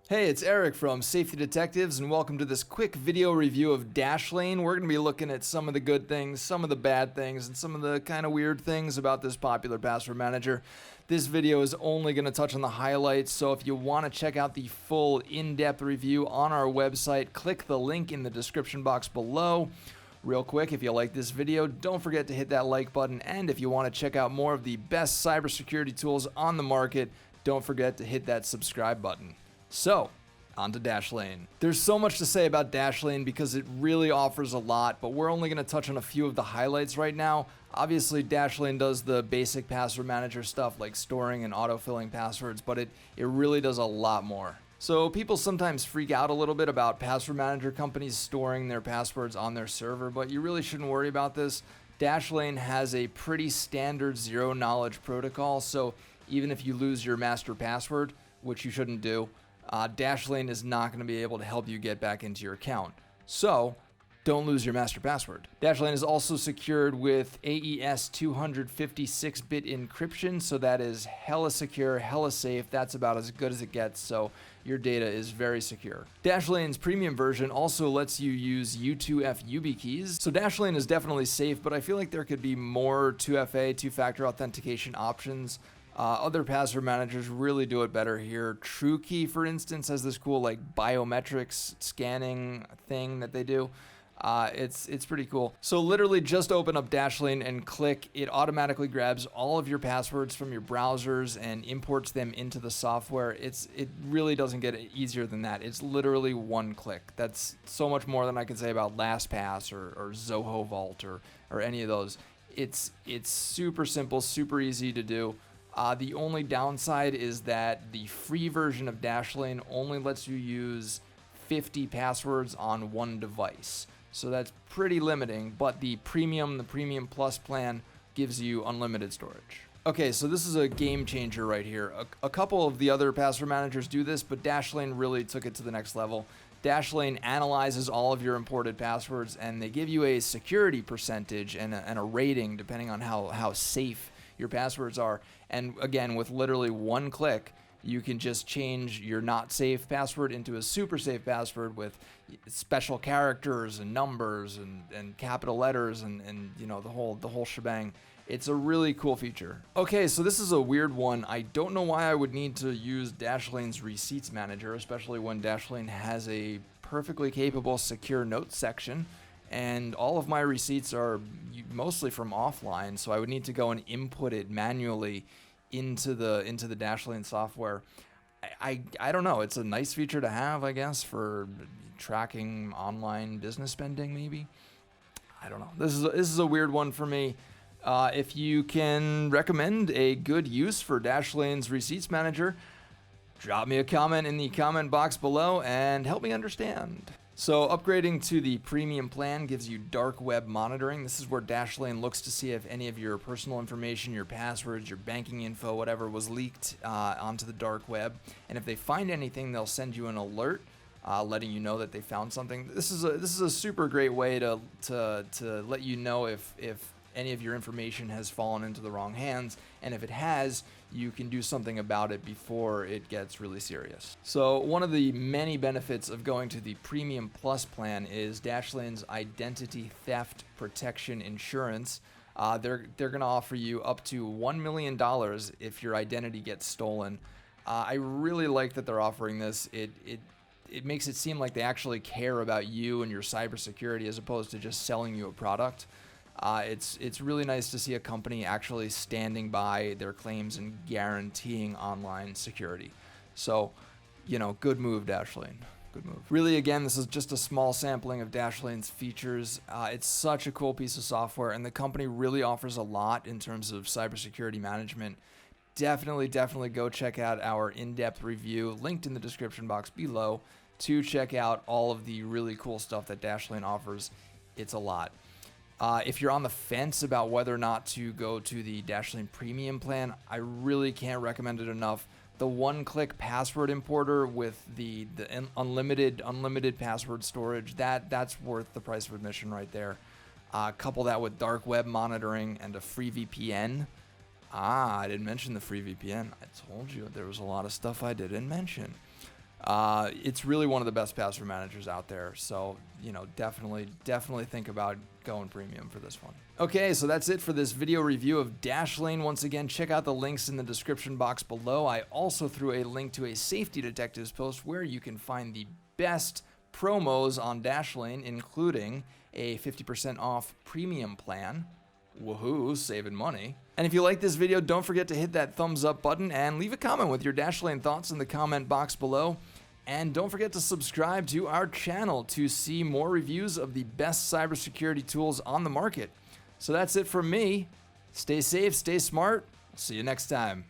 Hey, it's Eric from Safety Detectives, and welcome to this quick video review of Dashlane. We're going to be looking at some of the good things, some of the bad things, and some of the kind of weird things about this popular password manager. This video is only going to touch on the highlights, so if you want to check out the full in-depth review on our website, click the link in the description box below. Real quick, if you like this video, don't forget to hit that like button, and if you want to check out more of the best cybersecurity tools on the market, don't forget to hit that subscribe button. So, on to Dashlane. There's so much to say about Dashlane because it really offers a lot, but we're only going to touch on a few of the highlights right now. Obviously, Dashlane does the basic password manager stuff like storing and autofilling passwords, but it really does a lot more. So people sometimes freak out a little bit about password manager companies storing their passwords on their server, but you really shouldn't worry about this. Dashlane has a pretty standard zero-knowledge protocol, so even if you lose your master password, which you shouldn't do, Dashlane is not going to be able to help you get back into your account. So, don't lose your master password. Dashlane is also secured with AES 256-bit encryption, so that is hella secure, hella safe. That's about as good as it gets, so your data is very secure. Dashlane's premium version also lets you use U2F YubiKeys, so Dashlane is definitely safe, but I feel like there could be more 2FA, two-factor authentication options. Other password managers really do it better here. TrueKey, for instance, has this cool like biometrics scanning thing that they do. It's pretty cool. So literally just open up Dashlane and click. It automatically grabs all of your passwords from your browsers and imports them into the software. It really doesn't get easier than that. It's literally one click. That's so much more than I can say about LastPass or Zoho Vault or any of those. It's super simple, super easy to do. The only downside is that the free version of Dashlane only lets you use 50 passwords on one device. So that's pretty limiting, but the Premium Plus plan gives you unlimited storage. Okay, so this is a game changer right here. A couple of the other password managers do this, but Dashlane really took it to the next level. Dashlane analyzes all of your imported passwords, and they give you a security percentage and a rating depending on how safe your passwords are. And again, with literally one click, you can just change your not safe password into a super safe password with special characters and numbers and capital letters and you know the whole shebang. It's a really cool feature. Okay, so this is a weird one. I don't know why I would need to use Dashlane's receipts manager, especially when Dashlane has a perfectly capable secure notes section. And all of my receipts are mostly from offline, so I would need to go and input it manually into the Dashlane software. I don't know. It's a nice feature to have, I guess, for tracking online business spending, maybe. I don't know. This is a weird one for me. If you can recommend a good use for Dashlane's receipts manager, drop me a comment in the comment box below and help me understand. So upgrading to the premium plan gives you dark web monitoring. This is where Dashlane looks to see if any of your personal information, your passwords, your banking info, whatever was leaked onto the dark web. And if they find anything, they'll send you an alert letting you know that they found something. This is a super great way to let you know if any of your information has fallen into the wrong hands, and if it has, you can do something about it before it gets really serious. So one of the many benefits of going to the Premium Plus plan is Dashlane's identity theft protection insurance. They're going to offer you up to $1 million if your identity gets stolen. I really like that they're offering this. It makes it seem like they actually care about you and your cybersecurity as opposed to just selling you a product. It's really nice to see a company actually standing by their claims and guaranteeing online security. So, you know, good move, Dashlane. Good move. Really, again, this is just a small sampling of Dashlane's features. It's such a cool piece of software, and the company really offers a lot in terms of cybersecurity management. Definitely go check out our in-depth review, linked in the description box below, to check out all of the really cool stuff that Dashlane offers. It's a lot. If you're on the fence about whether or not to go to the Dashlane Premium plan, I really can't recommend it enough. The one-click password importer with the unlimited password storage, that's worth the price of admission right there. Couple that with dark web monitoring and a free VPN. I didn't mention the free VPN. I told you there was a lot of stuff I didn't mention. It's really one of the best password managers out there. So, definitely think about going premium for this one. Okay, so that's it for this video review of Dashlane. Once again, check out the links in the description box below. I also threw a link to a Safety Detectives post where you can find the best promos on Dashlane, including a 50% off premium plan. Woohoo, saving money. And if you like this video, don't forget to hit that thumbs up button and leave a comment with your Dashlane thoughts in the comment box below. And don't forget to subscribe to our channel to see more reviews of the best cybersecurity tools on the market. So that's it from me. Stay safe, stay smart. See you next time.